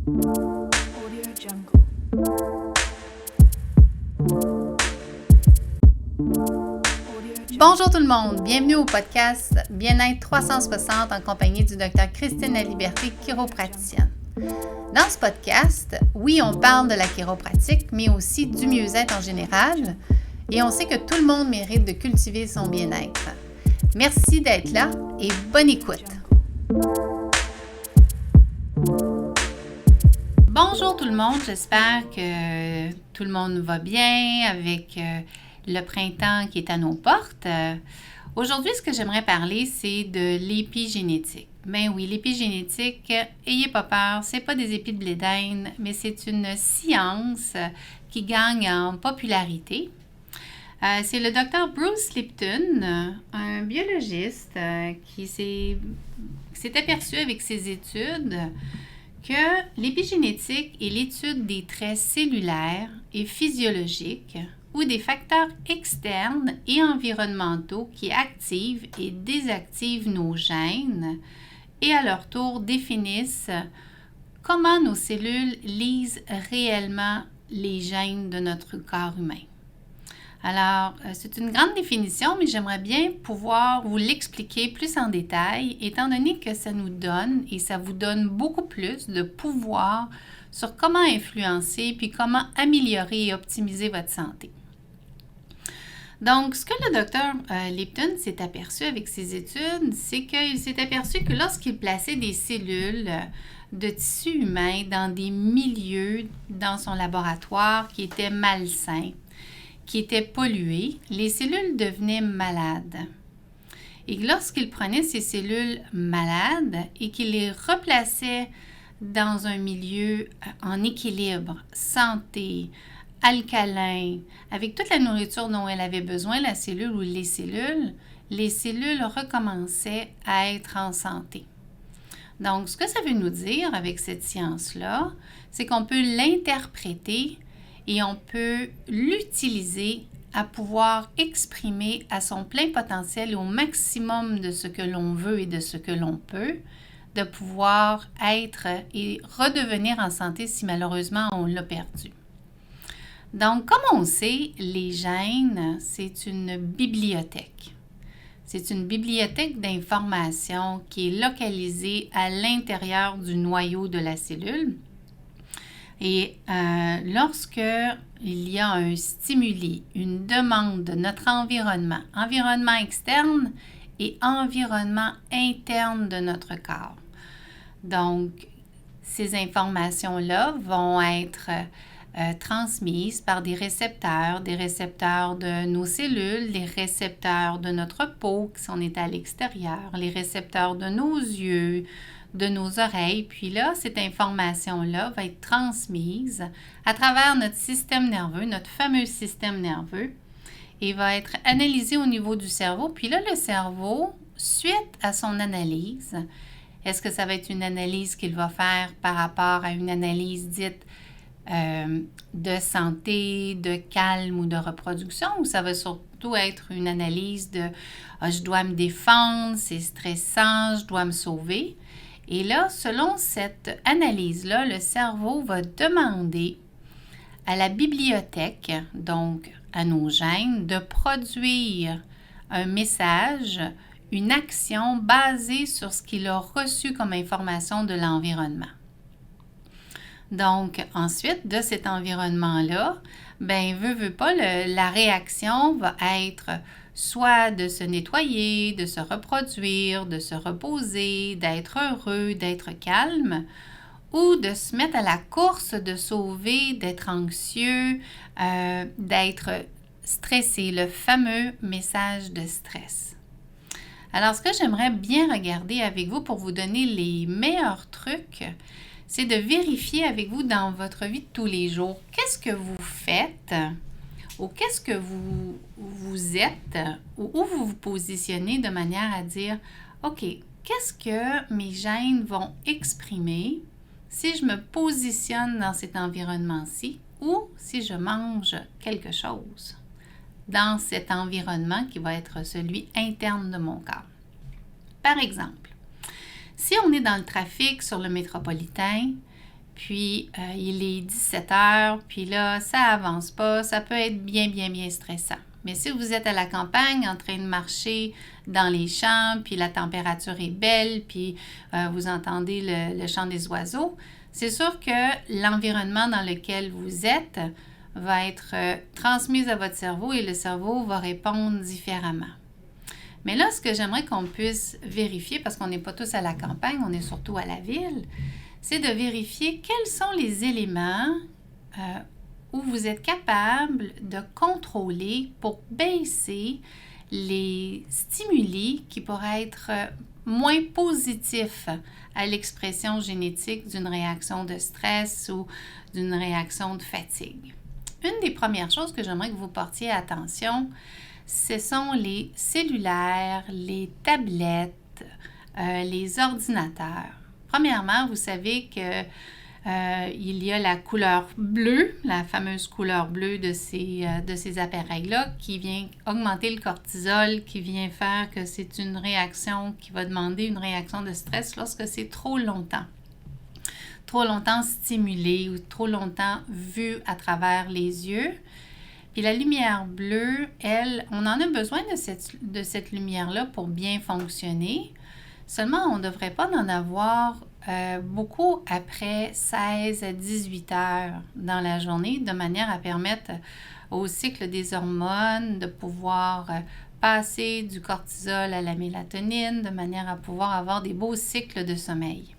Audio Jungle. Bonjour tout le monde, bienvenue au podcast Bien-être 360 en compagnie du Dr Christine Laliberté, chiropraticienne. Dans ce podcast, oui, on parle de la chiropratique, mais aussi du mieux-être en général, et on sait que tout le monde mérite de cultiver son bien-être. Merci d'être là et bonne écoute! Bonjour tout le monde, j'espère que tout le monde va bien avec le printemps qui est à nos portes. Aujourd'hui, ce que j'aimerais parler, c'est de l'épigénétique. Ben oui, l'épigénétique, ayez pas peur, c'est pas des épis de blé d'Inde, mais c'est une science qui gagne en popularité. C'est le Dr Bruce Lipton, un biologiste qui s'est aperçu avec ses études que l'épigénétique est l'étude des traits cellulaires et physiologiques ou des facteurs externes et environnementaux qui activent et désactivent nos gènes et à leur tour définissent comment nos cellules lisent réellement les gènes de notre corps humain. Alors, c'est une grande définition, mais j'aimerais bien pouvoir vous l'expliquer plus en détail, étant donné que ça nous donne, et ça vous donne beaucoup plus de pouvoir sur comment influencer, puis comment améliorer et optimiser votre santé. Donc, ce que le docteur Lipton s'est aperçu avec ses études, c'est qu'il s'est aperçu que lorsqu'il plaçait des cellules de tissu humain dans des milieux dans son laboratoire qui étaient malsains, qui étaient pollués, les cellules devenaient malades. Et lorsqu'il prenait ces cellules malades et qu'il les replaçait dans un milieu en équilibre, santé, alcalin, avec toute la nourriture dont elle avait besoin, la cellule ou les cellules recommençaient à être en santé. Donc, ce que ça veut nous dire avec cette science-là, c'est qu'on peut l'interpréter et on peut l'utiliser à pouvoir exprimer à son plein potentiel et au maximum de ce que l'on veut et de ce que l'on peut, de pouvoir être et redevenir en santé si malheureusement on l'a perdu. Donc, comme on sait, les gènes, c'est une bibliothèque. C'est une bibliothèque d'informations qui est localisée à l'intérieur du noyau de la cellule. Et lorsque il y a un stimuli, une demande de notre environnement externe et environnement interne de notre corps. Donc, ces informations-là vont être transmises par des récepteurs de nos cellules, les récepteurs de notre peau, si on est à l'extérieur, les récepteurs de nos yeux, de nos oreilles. Puis là, cette information-là va être transmise à travers notre système nerveux, notre fameux système nerveux, et va être analysée au niveau du cerveau. Puis là, le cerveau, suite à son analyse, est-ce que ça va être une analyse qu'il va faire par rapport à une analyse dite de santé, de calme ou de reproduction, ou ça va surtout être une analyse de je dois me défendre, c'est stressant, je dois me sauver. Et là, selon cette analyse-là, le cerveau va demander à la bibliothèque, donc à nos gènes, de produire un message, une action basée sur ce qu'il a reçu comme information de l'environnement. Donc, ensuite, de cet environnement-là, veut pas, la réaction va être soit de se nettoyer, de se reproduire, de se reposer, d'être heureux, d'être calme, ou de se mettre à la course, de sauver, d'être anxieux, d'être stressé, le fameux message de stress. Alors, ce que j'aimerais bien regarder avec vous pour vous donner les meilleurs trucs, c'est de vérifier avec vous dans votre vie de tous les jours, qu'est-ce que vous faites ou qu'est-ce que vous êtes ou où vous vous positionnez de manière à dire, OK, qu'est-ce que mes gènes vont exprimer si je me positionne dans cet environnement-ci ou si je mange quelque chose dans cet environnement qui va être celui interne de mon corps. Par exemple, si on est dans le trafic sur le métropolitain, puis il est 17 heures, puis là, ça avance pas, ça peut être bien, bien, bien stressant. Mais si vous êtes à la campagne en train de marcher dans les champs, puis la température est belle, puis vous entendez le chant des oiseaux, c'est sûr que l'environnement dans lequel vous êtes va être transmis à votre cerveau et le cerveau va répondre différemment. Mais là, ce que j'aimerais qu'on puisse vérifier, parce qu'on n'est pas tous à la campagne, on est surtout à la ville, c'est de vérifier quels sont les éléments où vous êtes capable de contrôler pour baisser les stimuli qui pourraient être moins positifs à l'expression génétique d'une réaction de stress ou d'une réaction de fatigue. Une des premières choses que j'aimerais que vous portiez attention, ce sont les cellulaires, les tablettes, les ordinateurs. Premièrement, vous savez que il y a la couleur bleue, la fameuse couleur bleue de ces appareils-là qui vient augmenter le cortisol, qui vient faire que c'est une réaction qui va demander une réaction de stress lorsque c'est trop longtemps stimulé ou trop longtemps vu à travers les yeux. Puis la lumière bleue, elle, on en a besoin de cette lumière-là pour bien fonctionner. Seulement, on ne devrait pas en avoir beaucoup après 16 à 18 heures dans la journée, de manière à permettre au cycle des hormones de pouvoir passer du cortisol à la mélatonine, de manière à pouvoir avoir des beaux cycles de sommeil.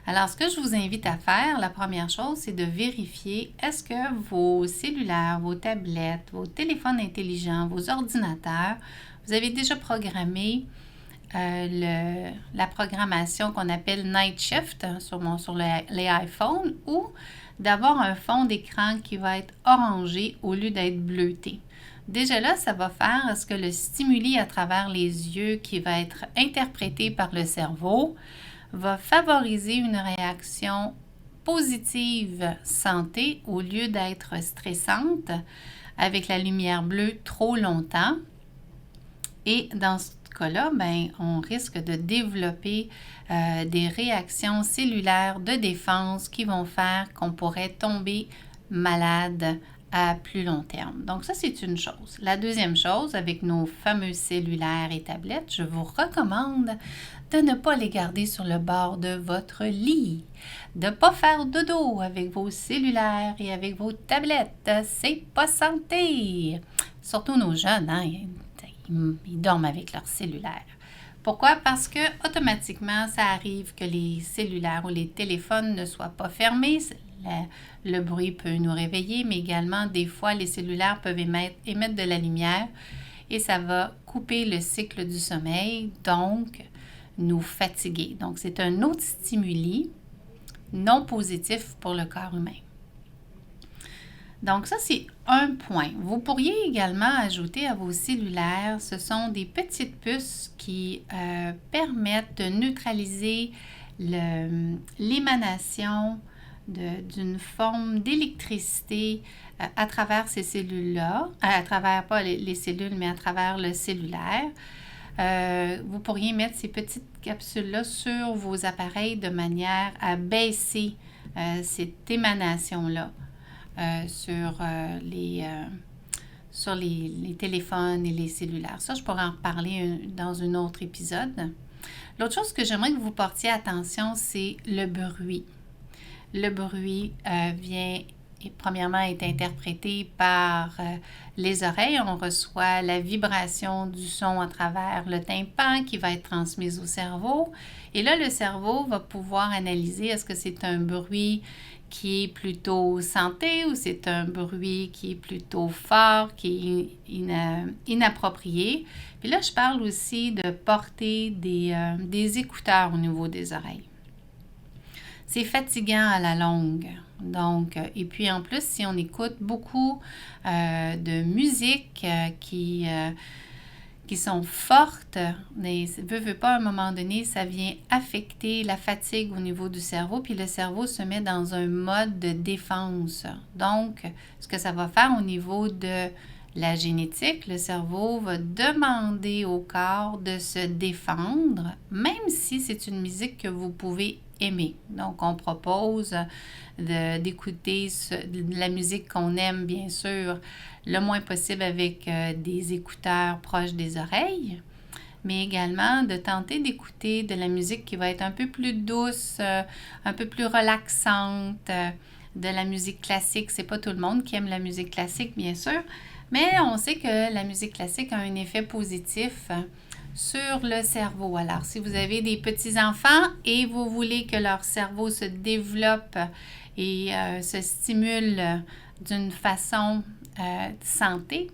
Alors, ce que je vous invite à faire, la première chose, c'est de vérifier est-ce que vos cellulaires, vos tablettes, vos téléphones intelligents, vos ordinateurs, vous avez déjà programmé la programmation qu'on appelle Night Shift sur les iPhones ou d'avoir un fond d'écran qui va être orangé au lieu d'être bleuté. Déjà là, ça va faire à ce que le stimuli à travers les yeux qui va être interprété par le cerveau va favoriser une réaction positive santé au lieu d'être stressante avec la lumière bleue trop longtemps. Et dans ce cas-là, on risque de développer des réactions cellulaires de défense qui vont faire qu'on pourrait tomber malade à plus long terme. Donc ça, c'est une chose. La deuxième chose, avec nos fameux cellulaires et tablettes, je vous recommande de ne pas les garder sur le bord de votre lit, de ne pas faire dodo avec vos cellulaires et avec vos tablettes. C'est pas santé! Surtout nos jeunes, ils dorment avec leurs cellulaires. Pourquoi? Parce que automatiquement, ça arrive que les cellulaires ou les téléphones ne soient pas fermés. Le bruit peut nous réveiller, mais également, des fois, les cellulaires peuvent émettre de la lumière et ça va couper le cycle du sommeil, donc nous fatiguer. Donc, c'est un autre stimuli non positif pour le corps humain. Donc, ça, c'est un point. Vous pourriez également ajouter à vos cellulaires, ce sont des petites puces qui permettent de neutraliser l'émanation d'une forme d'électricité à travers ces cellules-là, à travers, pas les cellules, mais à travers le cellulaire. Vous pourriez mettre ces petites capsules-là sur vos appareils de manière à baisser cette émanation-là sur les téléphones et les cellulaires. Ça, je pourrais en reparler dans un autre épisode. L'autre chose que j'aimerais que vous portiez attention, c'est le bruit. Le bruit vient, premièrement, est interprété par les oreilles. On reçoit la vibration du son à travers le tympan qui va être transmise au cerveau. Et là, le cerveau va pouvoir analyser est-ce que c'est un bruit qui est plutôt santé ou c'est un bruit qui est plutôt fort, qui est inapproprié. Puis là, je parle aussi de porter des écouteurs au niveau des oreilles. C'est fatigant à la longue. Donc, et puis en plus, si on écoute beaucoup de musique qui sont fortes, mais veut pas à un moment donné, ça vient affecter la fatigue au niveau du cerveau, puis le cerveau se met dans un mode de défense. Donc, ce que ça va faire au niveau de la génétique, le cerveau va demander au corps de se défendre, même si c'est une musique que vous pouvez aimer. Donc, on propose d'écouter de la musique qu'on aime, bien sûr, le moins possible avec des écouteurs proches des oreilles, mais également de tenter d'écouter de la musique qui va être un peu plus douce, un peu plus relaxante, de la musique classique. C'est pas tout le monde qui aime la musique classique, bien sûr, mais on sait que la musique classique a un effet positif sur le cerveau. Alors, si vous avez des petits-enfants et vous voulez que leur cerveau se développe et se stimule d'une façon santé,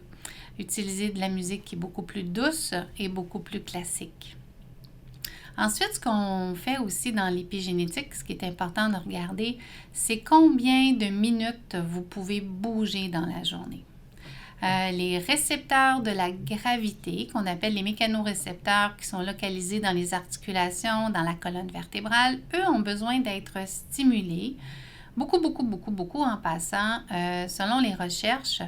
utilisez de la musique qui est beaucoup plus douce et beaucoup plus classique. Ensuite, ce qu'on fait aussi dans l'épigénétique, ce qui est important de regarder, c'est combien de minutes vous pouvez bouger dans la journée. Les récepteurs de la gravité, qu'on appelle les mécanorécepteurs, qui sont localisés dans les articulations, dans la colonne vertébrale, eux ont besoin d'être stimulés beaucoup en passant. Selon les recherches,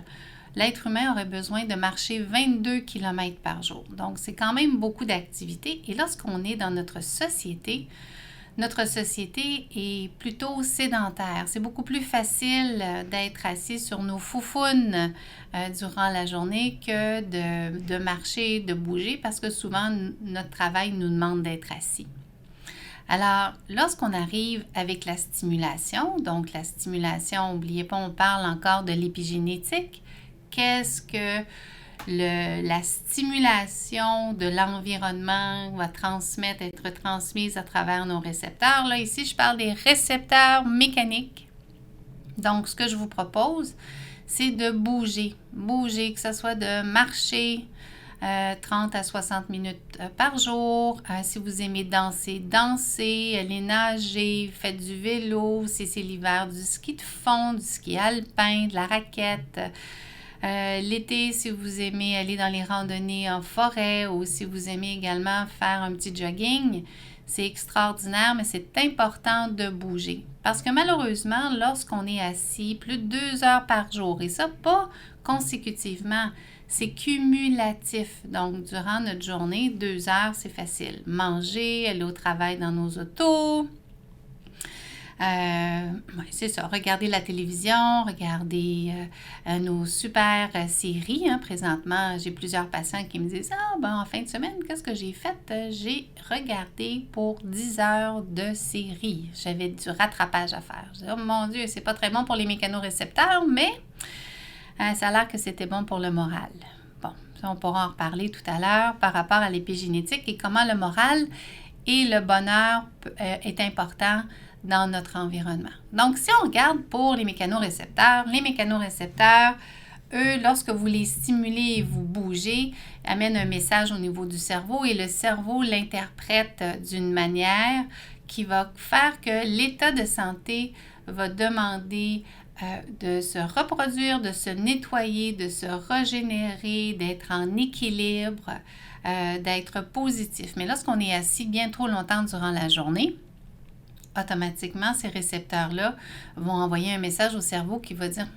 l'être humain aurait besoin de marcher 22 km par jour. Donc, c'est quand même beaucoup d'activité. Et lorsqu'on est dans notre société est plutôt sédentaire. C'est beaucoup plus facile d'être assis sur nos foufounes durant la journée que de marcher, de bouger, parce que souvent, notre travail nous demande d'être assis. Alors, lorsqu'on arrive avec la stimulation, donc la stimulation, n'oubliez pas, on parle encore de l'épigénétique. Qu'est-ce que la stimulation de l'environnement va être transmise à travers nos récepteurs? Là, ici, je parle des récepteurs mécaniques. Donc, ce que je vous propose, c'est de bouger, que ce soit de marcher 30 à 60 minutes par jour. Si vous aimez danser, aller nager, faites du vélo, si c'est l'hiver, du ski de fond, du ski alpin, de la raquette. L'été, si vous aimez aller dans les randonnées en forêt ou si vous aimez également faire un petit jogging, c'est extraordinaire, mais c'est important de bouger. Parce que malheureusement, lorsqu'on est assis plus de 2 heures par jour, et ça pas consécutivement, c'est cumulatif. Donc, durant notre journée, 2 heures, c'est facile. Manger, aller au travail dans nos autos. C'est ça, regarder la télévision, regarder nos super séries. Présentement, j'ai plusieurs patients qui me disent « Ah, en fin de semaine, qu'est-ce que j'ai fait? J'ai regardé pour 10 heures de séries. J'avais du rattrapage à faire. » Je dis « Oh mon Dieu, c'est pas très bon pour les mécanorécepteurs, mais ça a l'air que c'était bon pour le moral. » Bon, ça, on pourra en reparler tout à l'heure par rapport à l'épigénétique et comment le moral et le bonheur est important dans notre environnement. Donc, si on regarde pour les mécanorécepteurs, eux, lorsque vous les stimulez et vous bougez, amènent un message au niveau du cerveau et le cerveau l'interprète d'une manière qui va faire que l'état de santé va demander de se reproduire, de se nettoyer, de se régénérer, d'être en équilibre, d'être positif. Mais lorsqu'on est assis bien trop longtemps durant la journée, automatiquement, ces récepteurs-là vont envoyer un message au cerveau qui va dire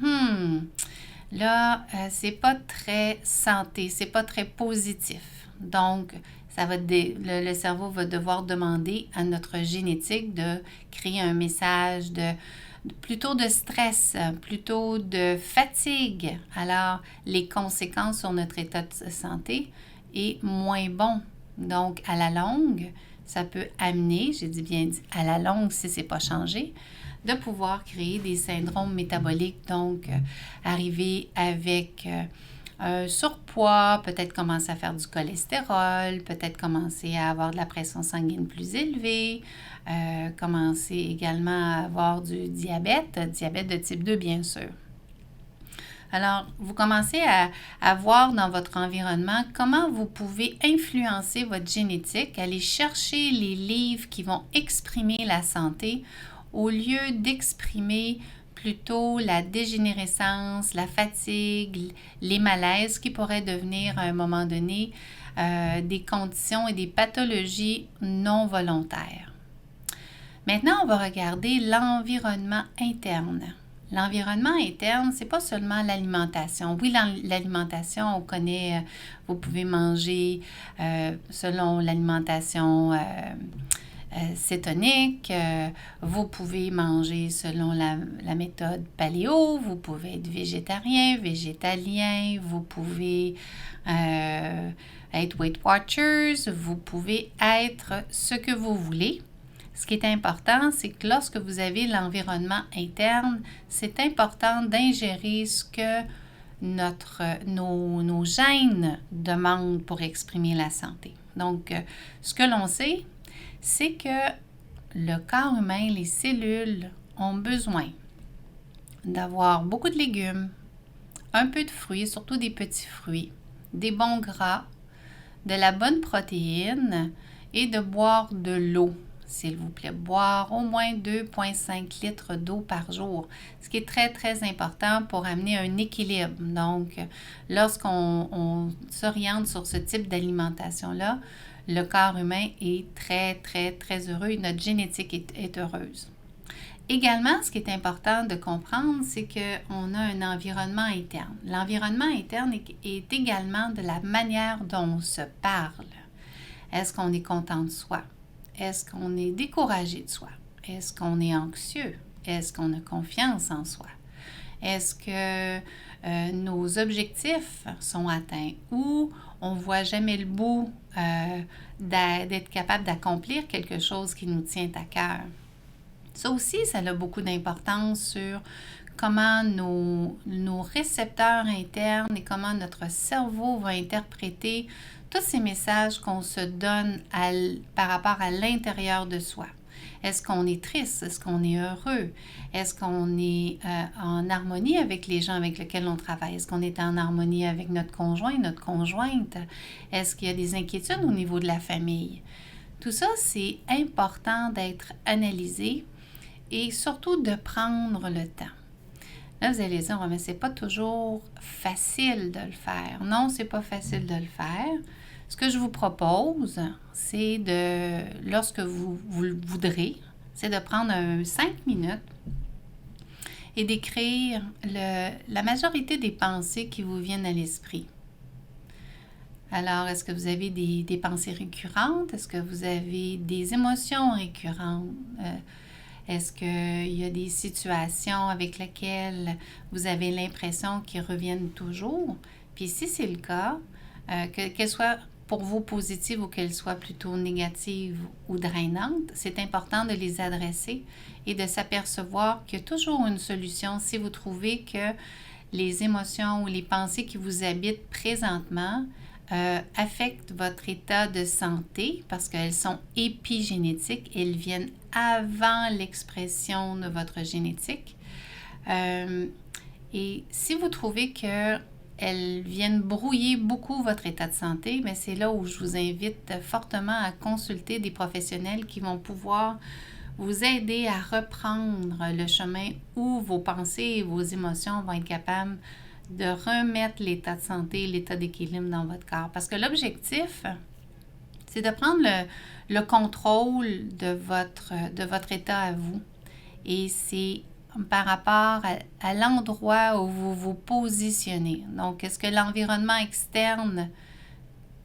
« là, c'est pas très santé, c'est pas très positif. » Donc, le cerveau va devoir demander à notre génétique de créer un message plutôt de stress, plutôt de fatigue. Alors, les conséquences sur notre état de santé est moins bon. Donc, à la longue, ça peut amener, j'ai bien dit à la longue si ce n'est pas changé, de pouvoir créer des syndromes métaboliques, donc arriver avec un surpoids, peut-être commencer à faire du cholestérol, peut-être commencer à avoir de la pression sanguine plus élevée, commencer également à avoir du diabète de type 2 bien sûr. Alors, vous commencez à voir dans votre environnement comment vous pouvez influencer votre génétique, aller chercher les livres qui vont exprimer la santé au lieu d'exprimer plutôt la dégénérescence, la fatigue, les malaises qui pourraient devenir à un moment donné des conditions et des pathologies non volontaires. Maintenant, on va regarder l'environnement interne. L'environnement interne, c'est pas seulement l'alimentation. Oui, l'alimentation, on connaît, vous pouvez manger selon l'alimentation cétonique, vous pouvez manger selon la méthode paléo, vous pouvez être végétarien, végétalien, vous pouvez être Weight Watchers, vous pouvez être ce que vous voulez. Ce qui est important, c'est que lorsque vous avez l'environnement interne, c'est important d'ingérer ce que nos gènes demandent pour exprimer la santé. Donc, ce que l'on sait, c'est que le corps humain, les cellules, ont besoin d'avoir beaucoup de légumes, un peu de fruits, surtout des petits fruits, des bons gras, de la bonne protéine et de boire de l'eau. S'il vous plaît, boire au moins 2,5 litres d'eau par jour, ce qui est très, très important pour amener un équilibre. Donc, lorsqu'on s'oriente sur ce type d'alimentation-là, le corps humain est très, très, très heureux et notre génétique est heureuse. Également, ce qui est important de comprendre, c'est qu'on a un environnement interne. L'environnement interne est également de la manière dont on se parle. Est-ce qu'on est content de soi? Est-ce qu'on est découragé de soi? Est-ce qu'on est anxieux? Est-ce qu'on a confiance en soi? Est-ce que nos objectifs sont atteints ou on ne voit jamais le bout d'être capable d'accomplir quelque chose qui nous tient à cœur? Ça aussi, ça a beaucoup d'importance sur comment nos récepteurs internes et comment notre cerveau va interpréter tous ces messages qu'on se donne par rapport à l'intérieur de soi. Est-ce qu'on est triste? Est-ce qu'on est heureux? Est-ce qu'on est en harmonie avec les gens avec lesquels on travaille? Est-ce qu'on est en harmonie avec notre conjoint, notre conjointe? Est-ce qu'il y a des inquiétudes au niveau de la famille? Tout ça, c'est important d'être analysé et surtout de prendre le temps. Là, vous allez dire, mais c'est pas toujours facile de le faire. Non, c'est pas facile de le faire. Ce que je vous propose, c'est lorsque vous le voudrez, c'est de prendre 5 minutes et d'écrire la majorité des pensées qui vous viennent à l'esprit. Alors, est-ce que vous avez des pensées récurrentes? Est-ce que vous avez des émotions récurrentes? Est-ce qu'il y a des situations avec lesquelles vous avez l'impression qu'ils reviennent toujours? Puis si c'est le cas, qu'elles soient pour vous positives ou qu'elles soient plutôt négatives ou drainantes, c'est important de les adresser et de s'apercevoir qu'il y a toujours une solution si vous trouvez que les émotions ou les pensées qui vous habitent présentement affectent votre état de santé parce qu'elles sont épigénétiques, elles viennent avant l'expression de votre génétique. Et si vous trouvez qu'elles viennent brouiller beaucoup votre état de santé, bien, c'est là où je vous invite fortement à consulter des professionnels qui vont pouvoir vous aider à reprendre le chemin où vos pensées et vos émotions vont être capables de remettre l'état de santé, l'état d'équilibre dans votre corps. Parce que l'objectif, c'est de prendre le contrôle de votre état à vous. Et c'est par rapport à l'endroit où vous vous positionnez. Donc, est-ce que l'environnement externe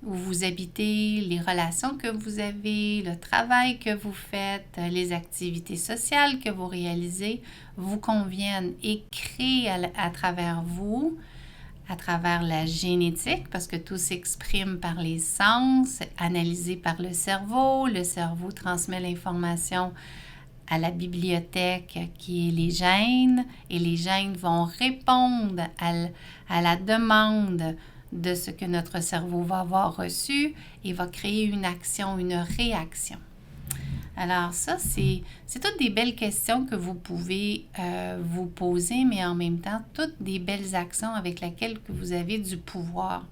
où vous habitez, les relations que vous avez, le travail que vous faites, les activités sociales que vous réalisez vous conviennent et créent à travers vous, à travers la génétique, parce que tout s'exprime par les sens, analysé par le cerveau transmet l'information à la bibliothèque qui est les gènes, et les gènes vont répondre à la demande de ce que notre cerveau va avoir reçu et va créer une action, une réaction. Alors ça, c'est toutes des belles questions que vous pouvez vous poser, mais en même temps, toutes des belles actions avec lesquelles que vous avez du pouvoir.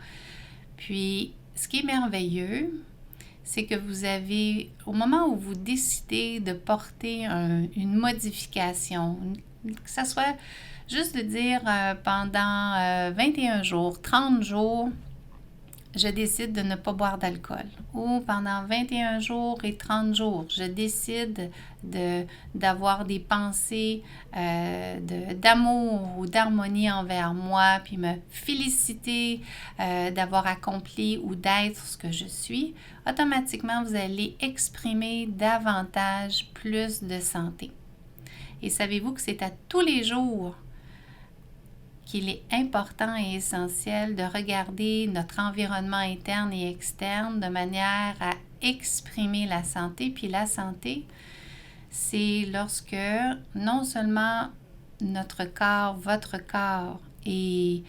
Puis, ce qui est merveilleux, c'est que vous avez, au moment où vous décidez de porter une modification, que ça soit juste de dire pendant 21 jours, 30 jours, je décide de ne pas boire d'alcool. Ou pendant 21 jours et 30 jours, je décide d'avoir des pensées d'amour ou d'harmonie envers moi, puis me féliciter d'avoir accompli ou d'être ce que je suis. Automatiquement, vous allez exprimer davantage plus de santé. Et savez-vous que c'est à tous les jours qu'il est important et essentiel de regarder notre environnement interne et externe de manière à exprimer la santé. Puis la santé, c'est lorsque non seulement notre corps, votre corps est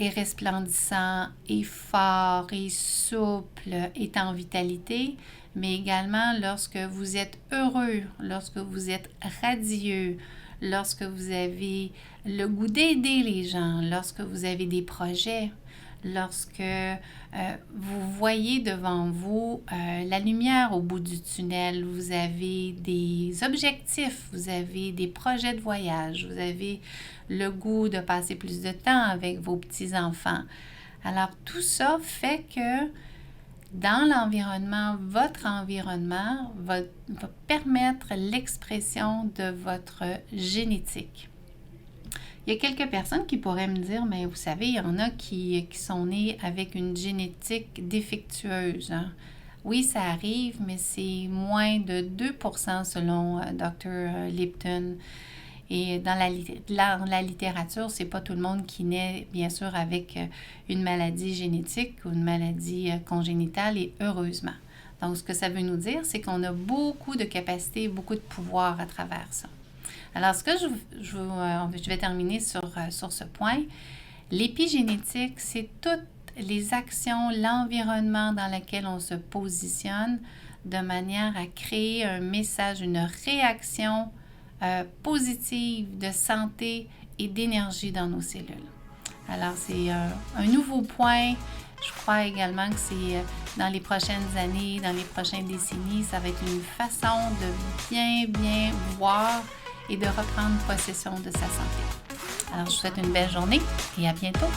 resplendissant, est fort, est souple, est en vitalité, mais également lorsque vous êtes heureux, lorsque vous êtes radieux, lorsque vous avez le goût d'aider les gens, lorsque vous avez des projets, lorsque vous voyez devant vous la lumière au bout du tunnel, vous avez des objectifs, vous avez des projets de voyage, vous avez le goût de passer plus de temps avec vos petits-enfants. Alors, tout ça fait que dans l'environnement, votre environnement va permettre l'expression de votre génétique. Il y a quelques personnes qui pourraient me dire, mais vous savez, il y en a qui sont nés avec une génétique défectueuse. Hein? Oui, ça arrive, mais c'est moins de 2% selon Dr. Lipton. Et dans la littérature, c'est pas tout le monde qui naît, bien sûr, avec une maladie génétique ou une maladie congénitale, et heureusement. Donc, ce que ça veut nous dire, c'est qu'on a beaucoup de capacités, beaucoup de pouvoir à travers ça. Alors, ce que je vais terminer sur ce point, l'épigénétique, c'est toutes les actions, l'environnement dans lequel on se positionne de manière à créer un message, une réaction positive de santé et d'énergie dans nos cellules. Alors, c'est un nouveau point. Je crois également que c'est dans les prochaines années, dans les prochaines décennies, ça va être une façon de bien voir et de reprendre possession de sa santé. Alors, je vous souhaite une belle journée et à bientôt.